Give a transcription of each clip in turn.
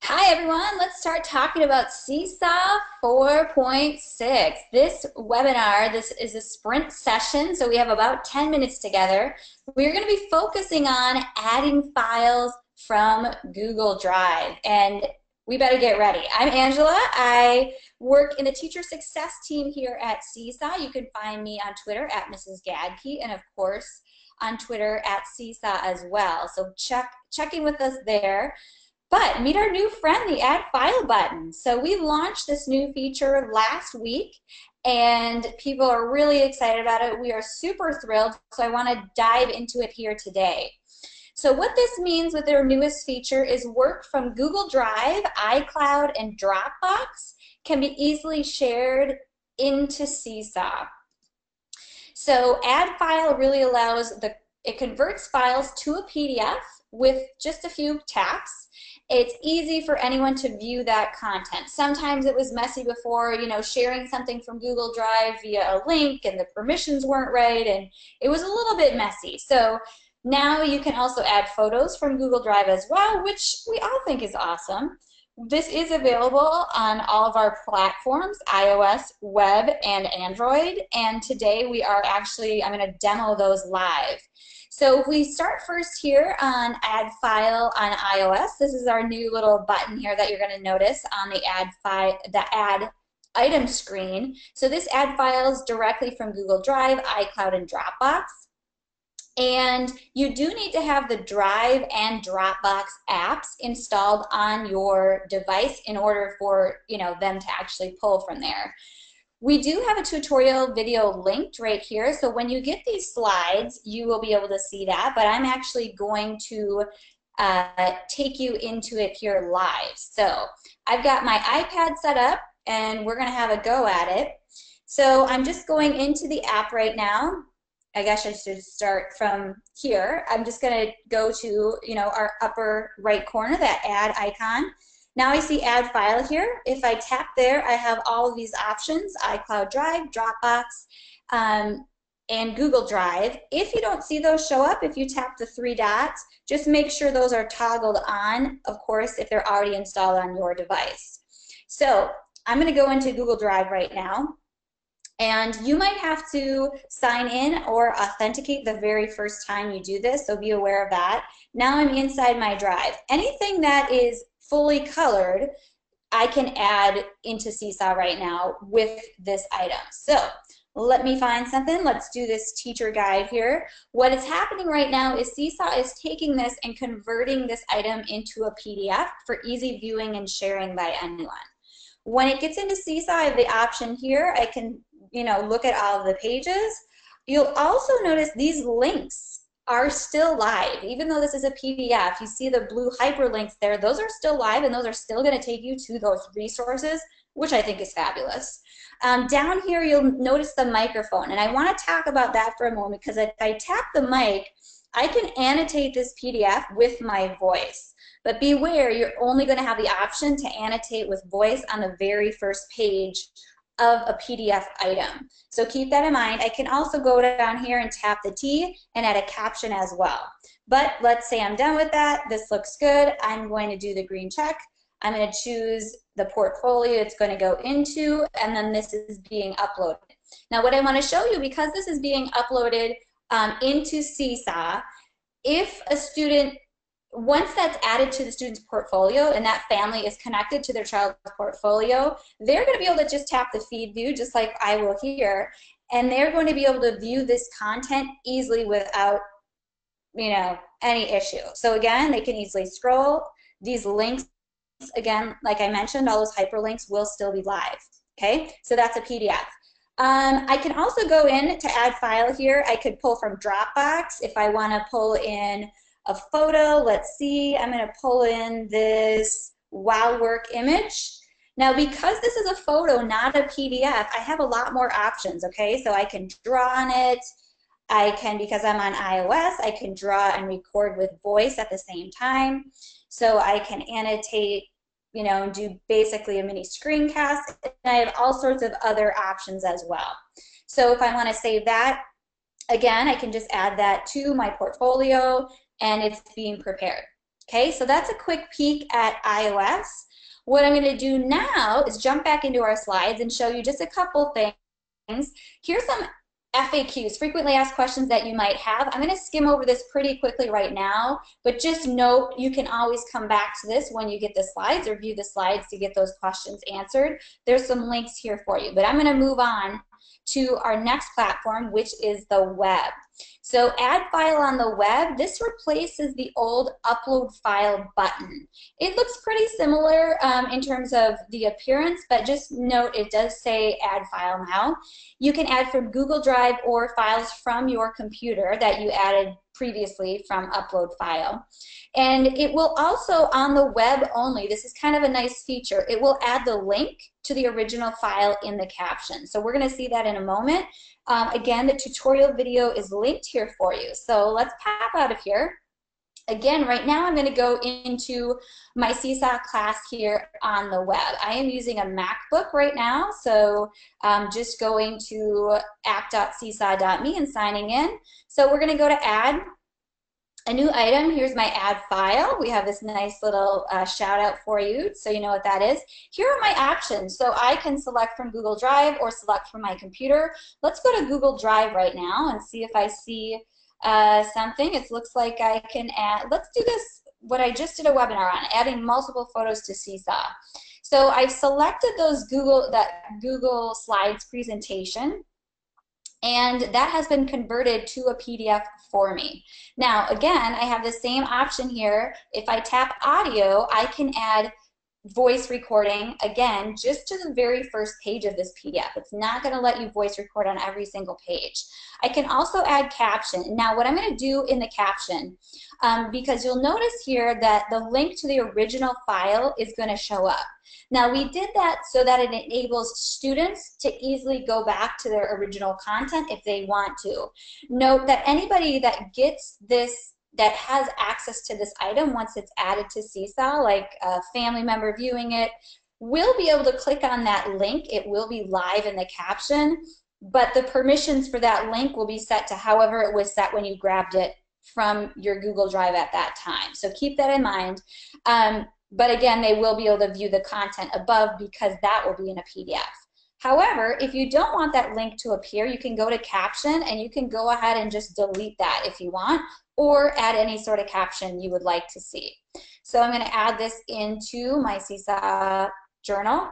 Hi everyone, let's start talking about Seesaw 4.6. This webinar, this is a sprint session, so we have about 10 minutes together. We're going to be focusing on adding files from Google Drive, and we better get ready. I'm Angela. I work in the teacher success team here at Seesaw. You can find me on Twitter at Mrs. Gadke, and of course on Twitter at Seesaw as well. So check in with us there. But meet our new friend, the Add File button. So we launched this new feature last week, and people are really excited about it. We are super thrilled, so I want to dive into it here today. So what this means with their newest feature is work from Google Drive, iCloud, and Dropbox can be easily shared into Seesaw. So Add File really allows it converts files to a PDF with just a few taps. It's easy for anyone to view that content. Sometimes it was messy before, sharing something from Google Drive via a link and the permissions weren't right, and it was a little bit messy. So now you can also add photos from Google Drive as well, which we all think is awesome. This is available on all of our platforms, iOS, web, and Android, and today I'm going to demo those live. So if we start first here on Add File on iOS, this is our new little button here that you're going to notice on the Add Item screen. So this Add Files directly from Google Drive, iCloud, and Dropbox. And you do need to have the Drive and Dropbox apps installed on your device in order for them to actually pull from there. We do have a tutorial video linked right here, so when you get these slides, you will be able to see that, but I'm actually going to take you into it here live. So I've got my iPad set up, and we're going to have a go at it. So I'm just going into the app right now. I guess I should start from here. I'm just going to go to our upper right corner, that add icon. Now I see Add File here. If I tap there, I have all of these options: iCloud Drive, Dropbox, and Google Drive. If you don't see those show up, if you tap the three dots, just make sure those are toggled on, of course, if they're already installed on your device. So I'm going to go into Google Drive right now. And you might have to sign in or authenticate the very first time you do this, so be aware of that. Now I'm inside my drive. Anything that is fully colored, I can add into Seesaw right now with this item. So let me find something. Let's do this teacher guide here. What is happening right now is Seesaw is taking this and converting this item into a PDF for easy viewing and sharing by anyone. When it gets into Seesaw, I have the option here. I can look at all of the pages. You'll also notice these links are still live. Even though this is a PDF, you see the blue hyperlinks there. Those are still live, and those are still going to take you to those resources, which I think is fabulous. Down here, you'll notice the microphone, and I want to talk about that for a moment, because if I tap the mic, I can annotate this PDF with my voice. But beware, you're only going to have the option to annotate with voice on the very first page of a PDF item. So keep that in mind. I can also go down here and tap the T and add a caption as well. But let's say I'm done with that. This looks good. I'm going to do the green check. I'm going to choose the portfolio it's going to go into, and then this is being uploaded. Now what I want to show you, because this is being uploaded into Seesaw, if a student, once that's added to the student's portfolio and that family is connected to their child's portfolio, they're going to be able to just tap the feed view, just like I will here, and they're going to be able to view this content easily without any issue. So again, they can easily scroll. These links, again, like I mentioned, all those hyperlinks will still be live. Okay, so that's a PDF. I can also go in to add file here. I could pull from Dropbox if I want to pull in a photo. Let's see, I'm going to pull in this wow work image. Now because this is a photo, not a PDF, I have a lot more options, okay? So I can draw on it. I can, because I'm on iOS, I can draw and record with voice at the same time. So I can annotate, do basically a mini screencast, and I have all sorts of other options as well. So if I want to save that, again, I can just add that to my portfolio, and it's being prepared. Okay, so that's a quick peek at iOS. What I'm going to do now is jump back into our slides and show you just a couple things. Here's some FAQs, frequently asked questions that you might have. I'm going to skim over this pretty quickly right now, but just note you can always come back to this when you get the slides or view the slides to get those questions answered. There's some links here for you, but I'm going to move on to our next platform, which is the web. So add file on the web, this replaces the old upload file button. It looks pretty similar in terms of the appearance, but just note it does say add file now. You can add from Google Drive or files from your computer that you added previously from upload file. And it will also, on the web only, this is kind of a nice feature, it will add the link to the original file in the caption. So we're going to see that in a moment. Again, the tutorial video is linked here for you. So let's pop out of here. Again, right now I'm going to go into my Seesaw class here on the web. I am using a MacBook right now, so I'm just going to app.seesaw.me and signing in. So we're going to go to add a new item. Here's my add file. We have this nice little shout out for you so you know what that is. Here are my options. So I can select from Google Drive or select from my computer. Let's go to Google Drive right now and see if I see something. It looks like I can add, let's do this, what I just did a webinar on, adding multiple photos to Seesaw. So I've selected those Google Slides presentation, and that has been converted to a PDF for me. Now, again, I have the same option here. If I tap audio, I can add voice recording, again, just to the very first page of this PDF. It's not going to let you voice record on every single page. I can also add caption. Now, what I'm going to do in the caption, because you'll notice here that the link to the original file is going to show up. Now, we did that so that it enables students to easily go back to their original content if they want to. Note that anybody that gets this, that has access to this item once it's added to Seesaw, like a family member viewing it, will be able to click on that link. It will be live in the caption, but the permissions for that link will be set to however it was set when you grabbed it from your Google Drive at that time. So keep that in mind. But again, they will be able to view the content above because that will be in a PDF. However, if you don't want that link to appear, you can go to caption and you can go ahead and just delete that if you want, or add any sort of caption you would like to see. So I'm going to add this into my Seesaw journal.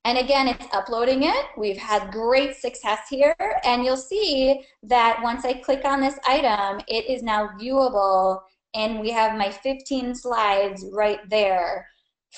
And again, it's uploading it. We've had great success here, and you'll see that once I click on this item, it is now viewable, and we have my 15 slides right there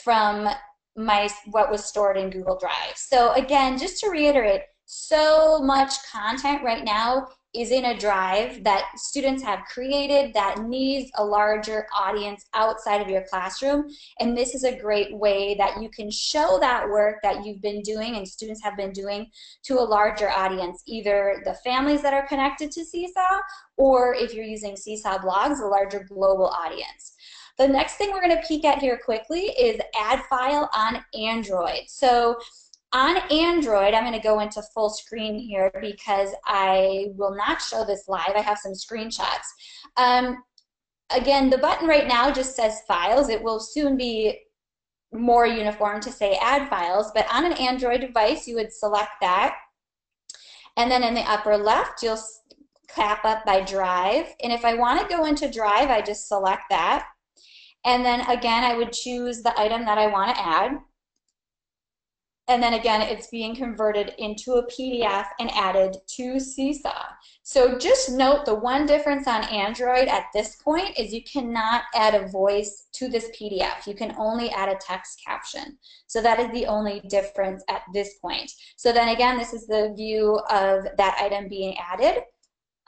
from what was stored in Google Drive. So again, just to reiterate, so much content right now is in a drive that students have created that needs a larger audience outside of your classroom, and this is a great way that you can show that work that you've been doing and students have been doing to a larger audience, either the families that are connected to Seesaw, or if you're using Seesaw blogs, a larger global audience. The next thing we're going to peek at here quickly is add file on Android. So on Android, I'm going to go into full screen here because I will not show this live. I have some screenshots. Again, the button right now just says files. It will soon be more uniform to say add files, but on an Android device, you would select that. And then in the upper left, you'll tap up by Drive. And if I want to go into Drive, I just select that. And then again, I would choose the item that I want to add. And then again, it's being converted into a PDF and added to Seesaw. So just note the one difference on Android at this point is you cannot add a voice to this PDF. You can only add a text caption. So that is the only difference at this point. So then again, this is the view of that item being added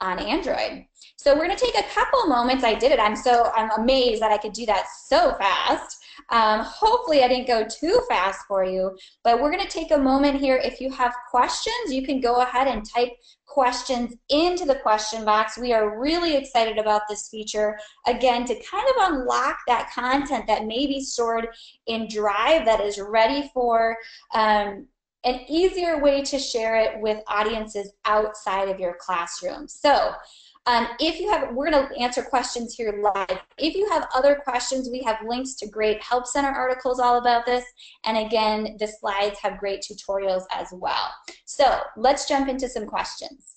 on Android. So we're going to take a couple moments. I did it. I'm amazed that I could do that so fast. Hopefully I didn't go too fast for you, but we're going to take a moment here. If you have questions, you can go ahead and type questions into the question box. We are really excited about this feature, again, to kind of unlock that content that may be stored in Drive that is ready for an easier way to share it with audiences outside of your classroom. So If you have, we're going to answer questions here live. If you have other questions, we have links to great Help Center articles all about this. And again, the slides have great tutorials as well. So let's jump into some questions.